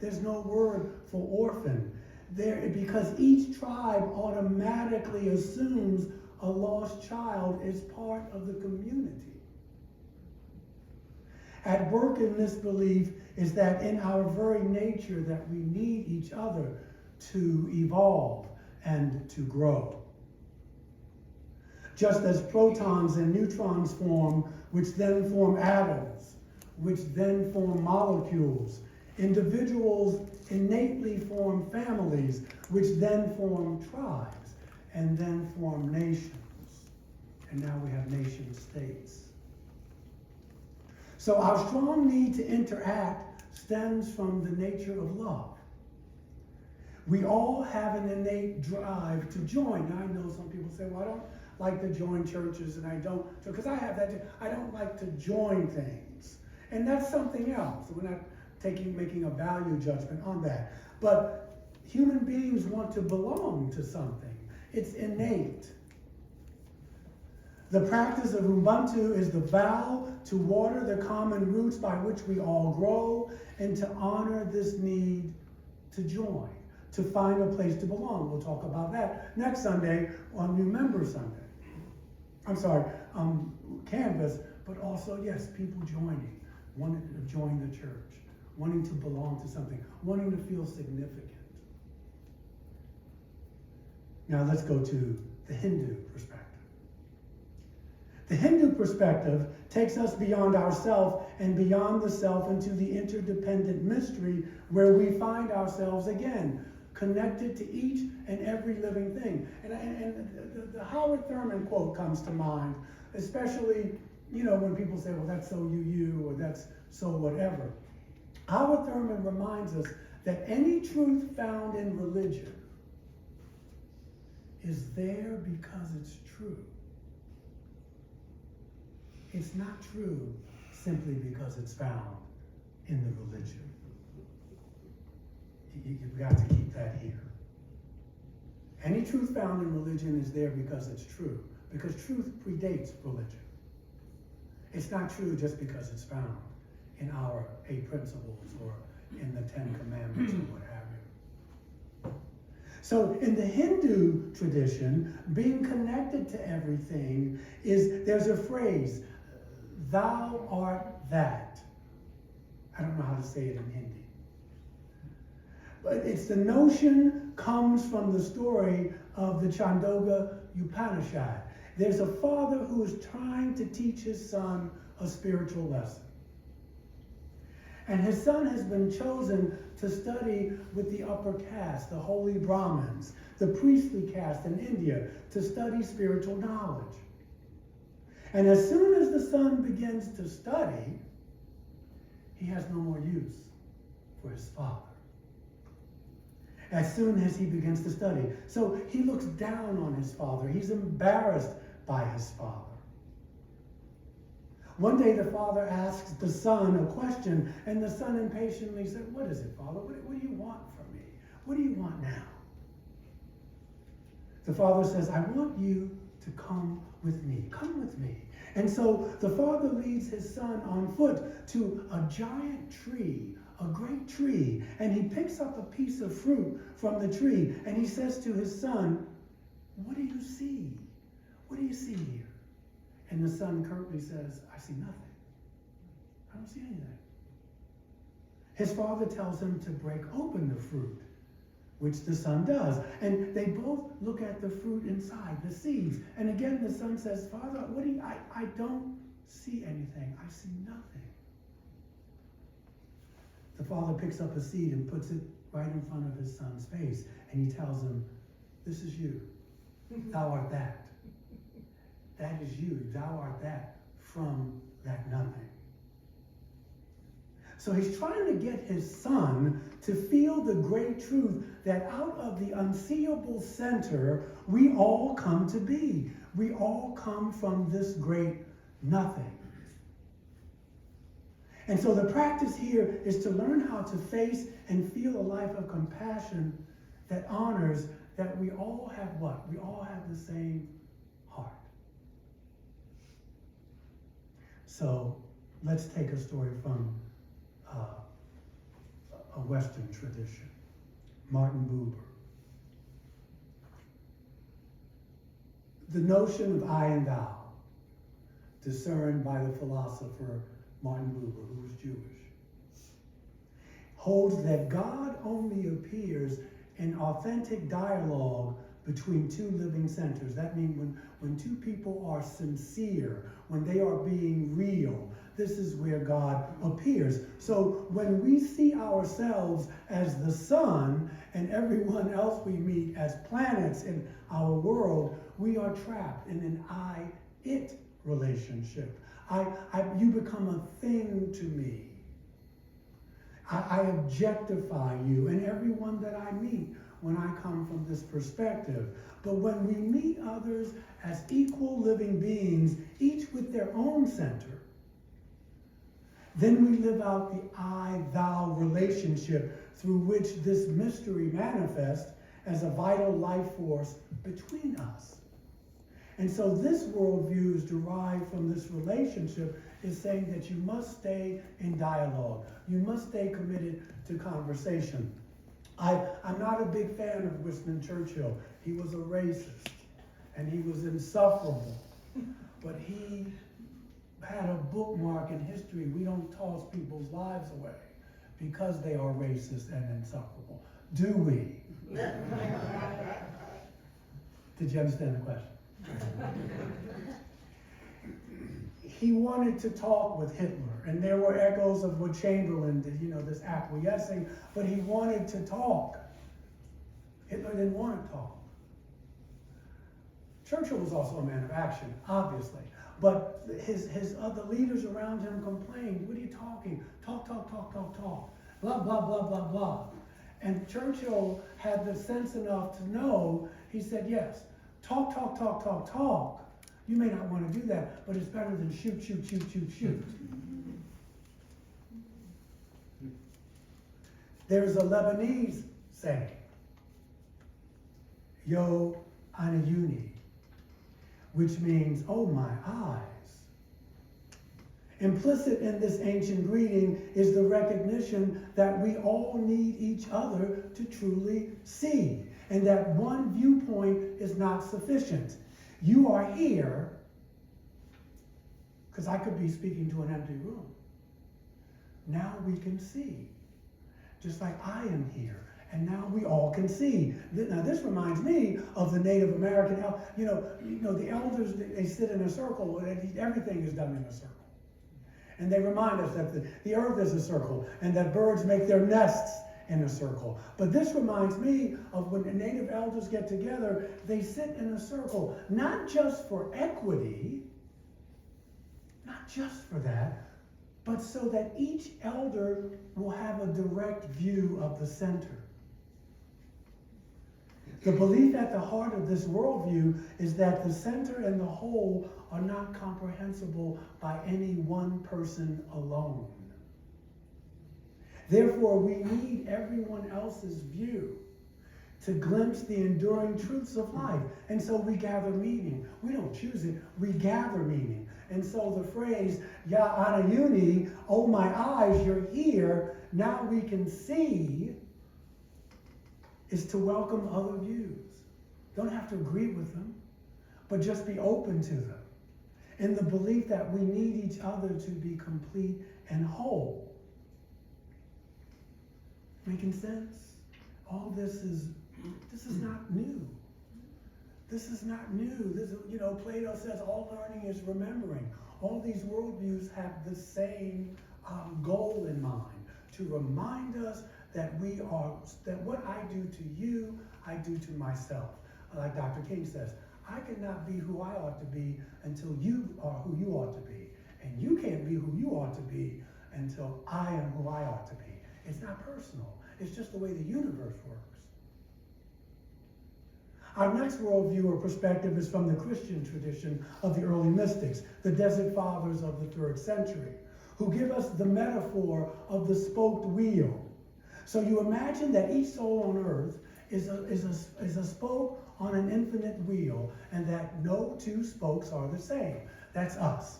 There's no word for orphan there, because each tribe automatically assumes a lost child is part of the community. At work in this belief is that in our very nature that we need each other to evolve and to grow. Just as protons and neutrons form, which then form atoms, which then form molecules, individuals innately form families, which then form tribes, and then form nations. And now we have nation states. So our strong need to interact stems from the nature of love. We all have an innate drive to join. Now I know some people say, well, I don't like to join churches, and I don't, because I have that, I don't like to join things. And that's something else. We're not making a value judgment on that. But human beings want to belong to something. It's innate. The practice of Ubuntu is the vow to water the common roots by which we all grow and to honor this need to join, to find a place to belong. We'll talk about that next Sunday on New Member Sunday. I'm sorry, Canvas, but also, yes, people joining, wanting to join the church, wanting to belong to something, wanting to feel significant. Now let's go to the Hindu perspective. The Hindu perspective takes us beyond ourself and beyond the self into the interdependent mystery where we find ourselves again connected to each and every living thing. And the Howard Thurman quote comes to mind, especially, when people say, well, that's so you, or that's so whatever. Howard Thurman reminds us that any truth found in religion is there because it's true. It's not true simply because it's found in the religion. You've got to keep that here. Any truth found in religion is there because it's true, because truth predates religion. It's not true just because it's found in our 8 principles or in the 10 commandments or what have you. So in the Hindu tradition, being connected to everything there's a phrase, thou art that. I don't know how to say it in Hindi. But it's the notion comes from the story of the Chandogya Upanishad. There's a father who is trying to teach his son a spiritual lesson. And his son has been chosen to study with the upper caste, the holy Brahmins, the priestly caste in India, to study spiritual knowledge. And as soon as the son begins to study, he has no more use for his father. As soon as he begins to study. So he looks down on his father. He's embarrassed by his father. One day the father asks the son a question, and the son impatiently said, what is it, Father? What do you want from me? What do you want now? The father says, I want you to come with me. Come with me. And so the father leads his son on foot to a giant tree, a great tree, and he picks up a piece of fruit from the tree, and he says to his son, what do you see? What do you see here? And the son curtly says, I see nothing. I don't see anything. His father tells him to break open the fruit, which the son does. And they both look at the fruit inside, the seeds. And again, the son says, Father, I don't see anything. I see nothing. The father picks up a seed and puts it right in front of his son's face. And he tells him, this is you. Thou art that. That is you. Thou art that from that nothing. So he's trying to get his son to feel the great truth that out of the unseeable center, we all come to be. We all come from this great nothing. And so the practice here is to learn how to face and feel a life of compassion that honors that we all have what? We all have the same heart. So let's take a story from a Western tradition. Martin Buber. The notion of I and thou, discerned by the philosopher Martin Buber, who was Jewish, holds that God only appears in authentic dialogue between two living centers. That means when two people are sincere, when they are being real, this is where God appears. So when we see ourselves as the sun and everyone else we meet as planets in our world, we are trapped in an I-it relationship. You become a thing to me. I objectify you and everyone that I meet when I come from this perspective. But when we meet others as equal living beings, each with their own center, then we live out the I-thou relationship through which this mystery manifests as a vital life force between us. And so this worldview is derived from this relationship, is saying that you must stay in dialogue. You must stay committed to conversation. I'm not a big fan of Winston Churchill. He was a racist, and he was insufferable. But he had a bookmark in history. We don't toss people's lives away because they are racist and insufferable. Do we? Did you understand the question? He wanted to talk with Hitler, and there were echoes of what Chamberlain did, this acquiescing, but he wanted to talk. Hitler didn't want to talk. Churchill was also a man of action, obviously, but his other leaders around him complained, what are you talking? Talk, blah, blah, blah, blah, blah. And Churchill had the sense enough to know, he said, yes, talk. You may not want to do that, but it's better than shoot. There's a Lebanese saying, Yo Anayuni, which means, oh my eyes. Implicit in this ancient greeting is the recognition that we all need each other to truly see, and that one viewpoint is not sufficient. You are here, because I could be speaking to an empty room. Now we can see, just like I am here, and now we all can see. Now this reminds me of the Native American, the elders, they sit in a circle, and everything is done in a circle. And they remind us that the earth is a circle, and that birds make their nests in a circle. But this reminds me of when the native elders get together, they sit in a circle, not just for equity, not just for that, but so that each elder will have a direct view of the center. The belief at the heart of this worldview is that the center and the whole are not comprehensible by any one person alone. Therefore, we need everyone else's view to glimpse the enduring truths of life. And so we gather meaning. We don't choose it, we gather meaning. And so the phrase, Ya Anayuni, oh my eyes, you're here, now we can see, is to welcome other views. Don't have to agree with them, but just be open to them. In the belief that we need each other to be complete and whole. Making sense? All this is not new. This is not new. Plato says all learning is remembering. All these worldviews have the same goal in mind, to remind us that what I do to you, I do to myself. Like Dr. King says, I cannot be who I ought to be until you are who you ought to be. And you can't be who you ought to be until I am who I ought to be. It's not personal. It's just the way the universe works. Our next worldview or perspective is from the Christian tradition of the early mystics, the desert fathers of the 3rd century, who give us the metaphor of the spoked wheel. So you imagine that each soul on earth is a spoke on an infinite wheel, and that no two spokes are the same. That's us.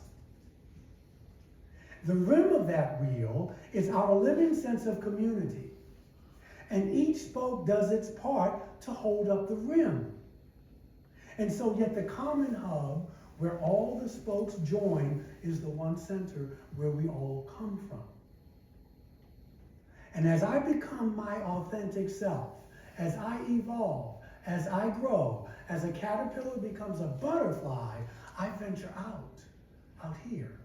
The rim of that wheel is our living sense of community. And each spoke does its part to hold up the rim. And so yet the common hub where all the spokes join is the one center where we all come from. And as I become my authentic self, as I evolve, as I grow, as a caterpillar becomes a butterfly, I venture out here.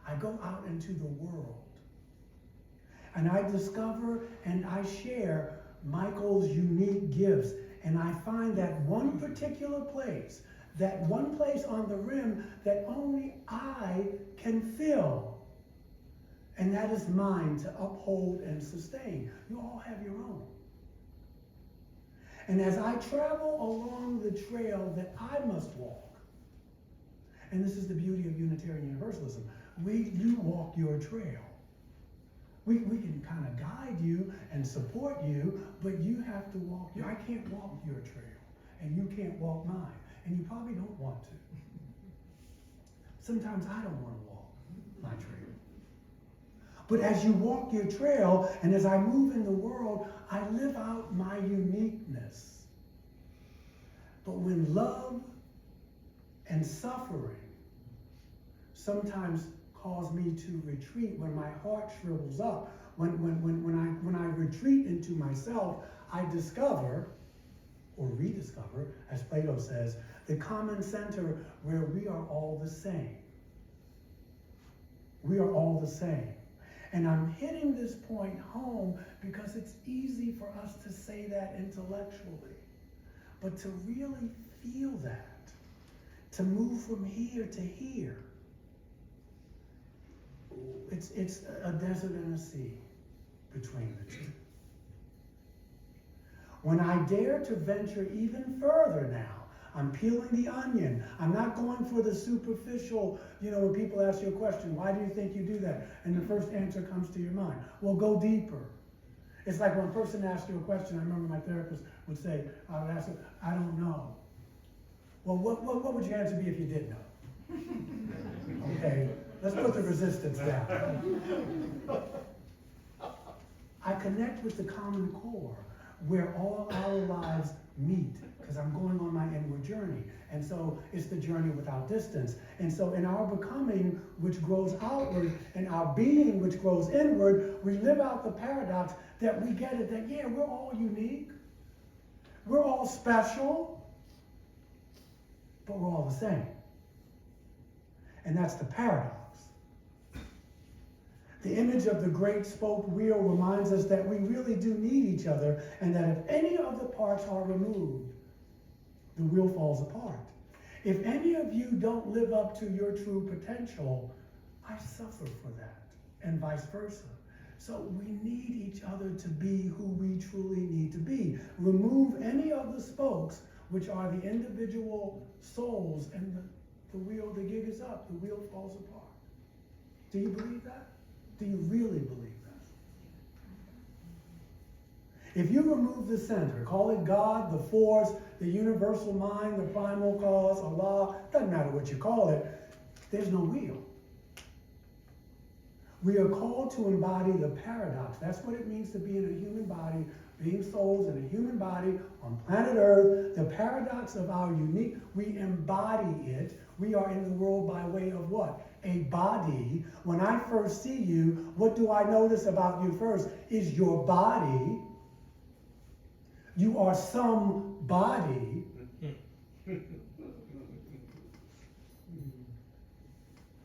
I go out into the world. And I discover and I share Michael's unique gifts. And I find that one particular place, that one place on the rim that only I can fill. And that is mine to uphold and sustain. You all have your own. And as I travel along the trail that I must walk, and this is the beauty of Unitarian Universalism, you walk your trail. We can kind of guide you and support you, but you have to walk. I can't walk your trail, and you can't walk mine, and you probably don't want to. Sometimes I don't want to walk my trail. But as you walk your trail, and as I move in the world, I live out my uniqueness. But when love and suffering sometimes cause me to retreat, when my heart shrivels up, when I retreat into myself, I discover, or rediscover, as Plato says, the common center where we are all the same. We are all the same. And I'm hitting this point home because it's easy for us to say that intellectually. But to really feel that, to move from here to here, it's a desert and a sea between the two. When I dare to venture even further now, I'm peeling the onion. I'm not going for the superficial, when people ask you a question, why do you think you do that? And the first answer comes to your mind. Well, go deeper. It's like when a person asks you a question, I remember my therapist would say, I would ask them, I don't know. Well, what would your answer be if you did know? Okay, let's put the resistance down. I connect with the common core where all our lives meet, because I'm going on my inward journey. And so it's the journey without distance. And so in our becoming, which grows outward, and our being, which grows inward, we live out the paradox that we get it, that, yeah, we're all unique. We're all special, but we're all the same. And that's the paradox. The image of the great spoked wheel reminds us that we really do need each other, and that if any of the parts are removed, the wheel falls apart. If any of you don't live up to your true potential, I suffer for that, and vice versa. So we need each other to be who we truly need to be. Remove any of the spokes, which are the individual souls, and the wheel, the gig is up, the wheel falls apart. Do you believe that? Do you really believe that? If you remove the center, call it God, the force, the universal mind, the primal cause, Allah, doesn't matter what you call it, there's no wheel. We are called to embody the paradox. That's what it means to be in a human body, being souls in a human body on planet Earth. The paradox of our unique, we embody it. We are in the world by way of what? A body. When I first see you, what do I notice about you first? Is your body. You are somebody.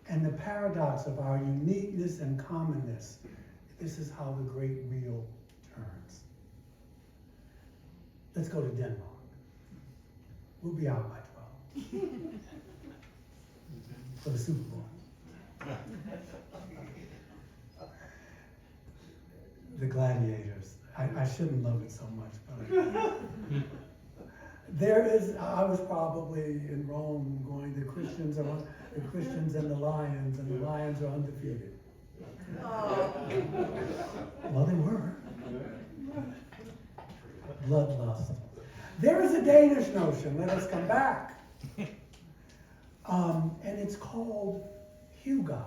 And the paradox of our uniqueness and commonness, this is how the great wheel turns. Let's go to Denmark. We'll be out by 12 for the Super Bowl. The gladiators. I shouldn't love it so much, but I was probably in Rome going, the Christians and the lions are undefeated. Oh. Well, they were. Bloodlust. There is a Danish notion, let us come back. And it's called hygge,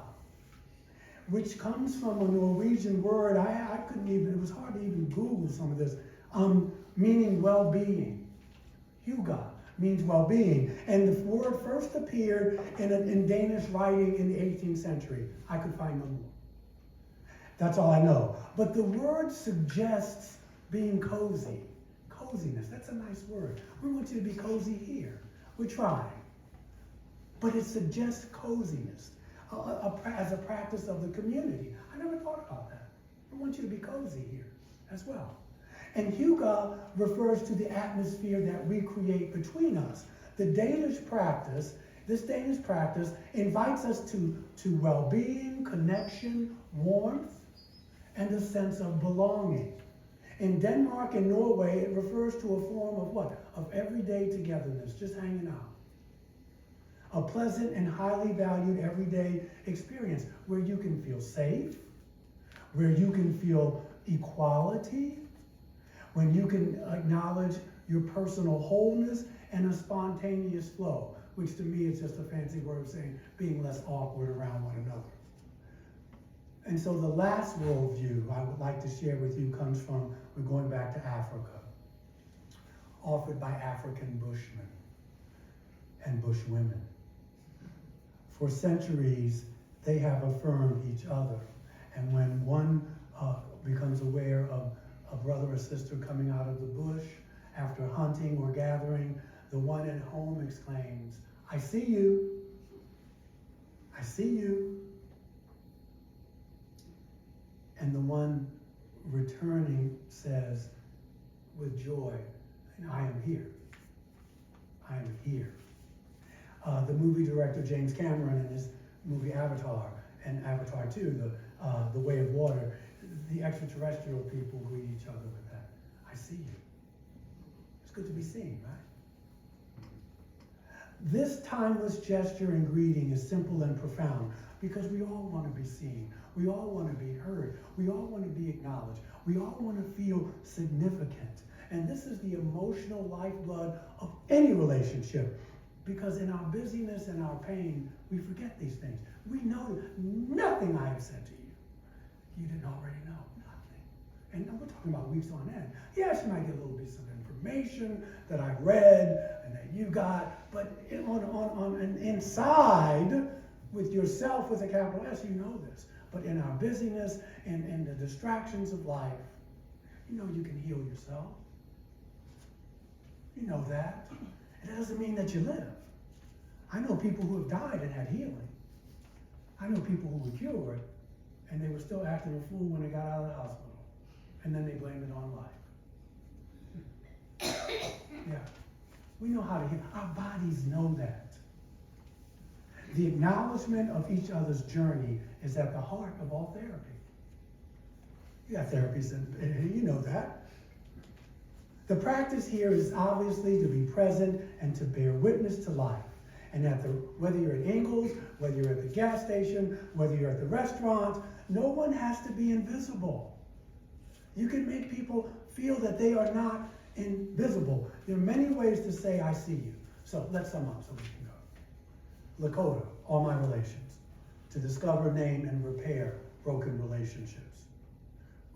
which comes from a Norwegian word. I couldn't even, it was hard to even Google some of this, meaning well-being. Hygge means well-being. And the word first appeared in Danish writing in the 18th century. I could find no more. That's all I know. But the word suggests being cozy. Coziness, that's a nice word. We want you to be cozy here. We're trying. But it suggests coziness as a practice of the community. I never thought about that. We want you to be cozy here as well. And hygge refers to the atmosphere that we create between us. The Danish practice, this Danish practice invites us to well-being, connection, warmth, and a sense of belonging. In Denmark and Norway, it refers to a form of what? Of everyday togetherness, just hanging out. A pleasant and highly valued everyday experience where you can feel safe, where you can feel equality, when you can acknowledge your personal wholeness and a spontaneous flow, which to me is just a fancy word of saying being less awkward around one another. And so the last worldview I would like to share with you comes from, we're going back to Africa, offered by African bushmen and bushwomen. For centuries, they have affirmed each other. And when one becomes aware of a brother or sister coming out of the bush after hunting or gathering, the one at home exclaims, "I see you. I see you." And the one returning says with joy, "I am here. I am here." The movie director James Cameron in his movie Avatar, and Avatar 2, the Way of Water, the extraterrestrial people greet each other with that. "I see you." It's good to be seen, right? This timeless gesture and greeting is simple and profound because we all want to be seen. We all want to be heard. We all want to be acknowledged. We all want to feel significant. And this is the emotional lifeblood of any relationship, because in our busyness and our pain, we forget these things. We know nothing I have said to you you didn't already know. Nothing. And we're talking about weeks on end. Yes, you might get a little bit of information that I read and that you got, but inside, with yourself with a capital S, you know this. But in our busyness and the distractions of life, you know you can heal yourself. You know that. It doesn't mean that you live. I know people who have died and had healing. I know people who were cured and they were still acting a fool when they got out of the hospital. And then they blamed it on life. Yeah. We know how to heal. Our bodies know that. The acknowledgement of each other's journey is at the heart of all therapy. You got therapists, and you know that. The practice here is obviously to be present and to bear witness to life. And whether you're at Ingles, whether you're at the gas station, whether you're at the restaurant, no one has to be invisible. You can make people feel that they are not invisible. There are many ways to say, "I see you." So let's sum up so we can go. Lakota, all my relations, to discover, name, and repair broken relationships.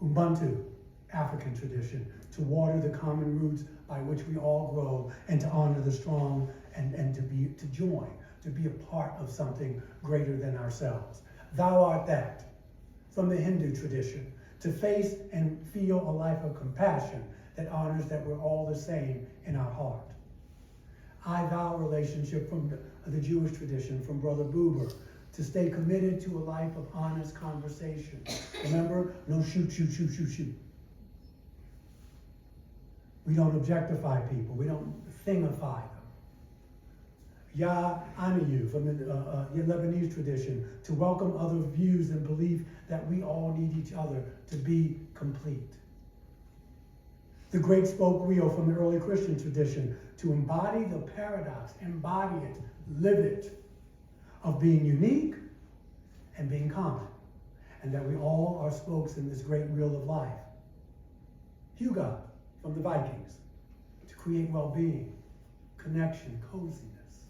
Ubuntu, African tradition, to water the common roots by which we all grow, and to honor the strong, and to join, to be a part of something greater than ourselves. Thou art that, from the Hindu tradition, to face and feel a life of compassion that honors that we're all the same in our heart. I-thou relationship from the Jewish tradition, from Brother Buber, to stay committed to a life of honest conversation. Remember, no shoot. We don't objectify people. We don't thingify them. Ya Anayu, from the Lebanese tradition, to welcome other views and believe that we all need each other to be complete. The great spoke wheel from the early Christian tradition, to embody the paradox, embody it, live it, of being unique and being common, and that we all are spokes in this great wheel of life. Huga, from the Vikings, to create well-being, connection, coziness.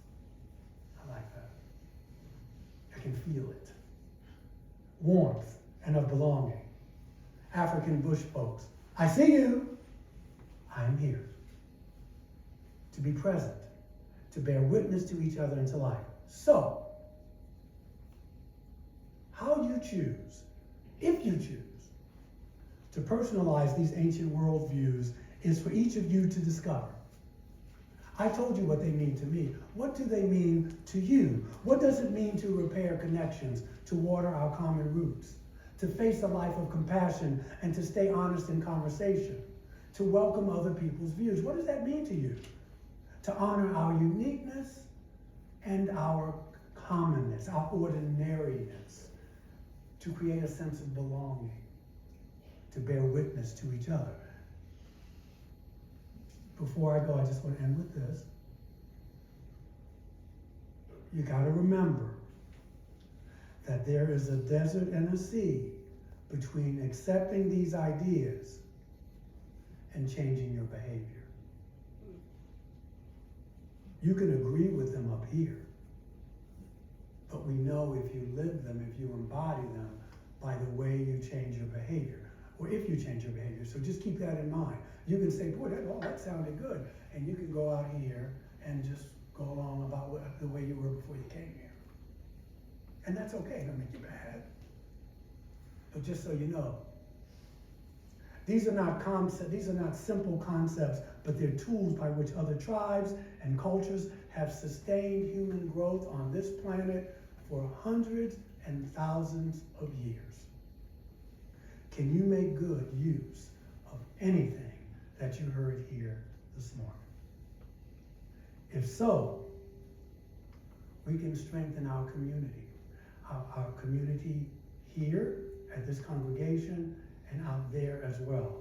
I like that. I can feel it. Warmth and of belonging. African bush folks, I see you, I am here. To be present, to bear witness to each other and to life. So, how you choose, if you choose, to personalize these ancient worldviews is for each of you to discover. I told you what they mean to me. What do they mean to you? What does it mean to repair connections, to water our common roots, to face a life of compassion, and to stay honest in conversation, to welcome other people's views? What does that mean to you? To honor our uniqueness and our commonness, our ordinariness, to create a sense of belonging, to bear witness to each other. Before I go, I just want to end with this. You got to remember that there is a desert and a sea between accepting these ideas and changing your behavior. You can agree with them up here, but we know if you live them, if you embody them, by the way you change your behavior, or if you change your behavior. So just keep that in mind. You can say, boy, that sounded good. And you can go out here and just go along about the way you were before you came here. And that's okay, don't make you bad. But just so you know, these are not concepts, these are not simple concepts, but they're tools by which other tribes and cultures have sustained human growth on this planet for hundreds and thousands of years. Can you make good use of anything that you heard here this morning? If so, we can strengthen our community, our community here at this congregation and out there as well,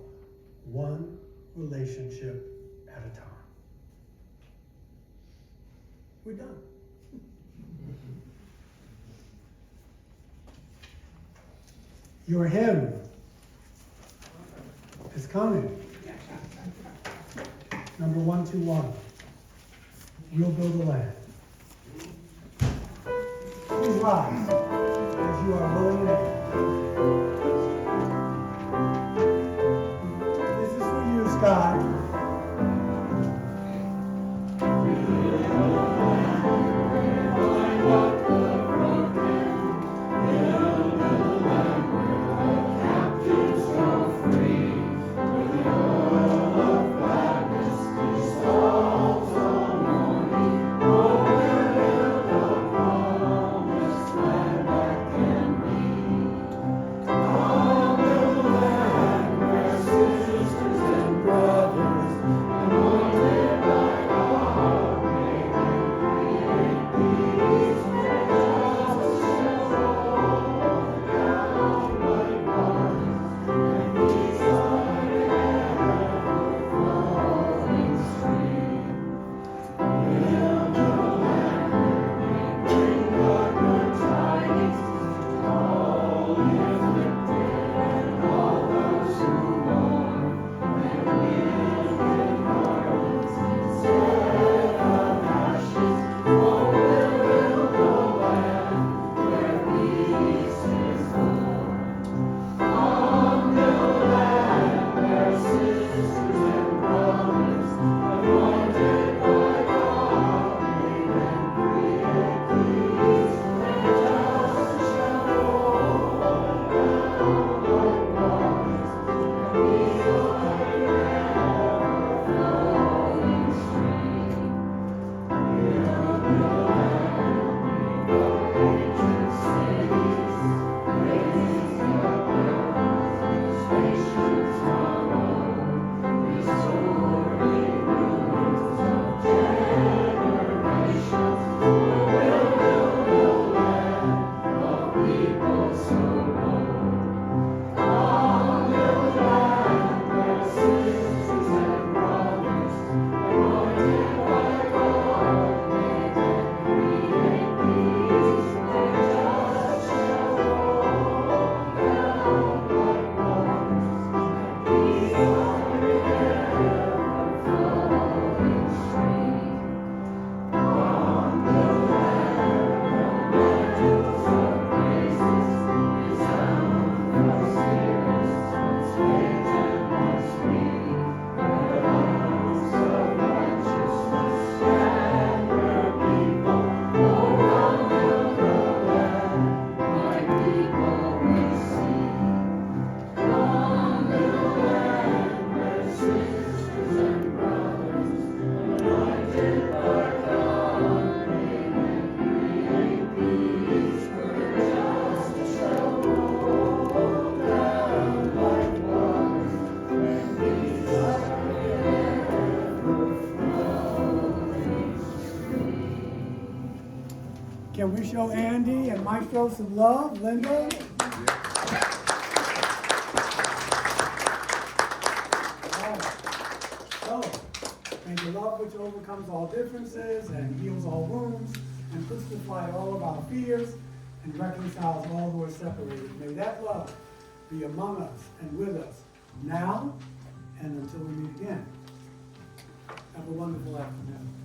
one relationship at a time. We're done. Your hymn is coming. Number 121. We'll build a land. Please rise as you are willing and able. This is for you, Scott. Can we show Andy and Maestro some love, Linda? So, may the love which overcomes all differences and heals all wounds and puts to flight all of our fears and reconciles all who are separated. May that love be among us and with us now and until we meet again. Have a wonderful afternoon.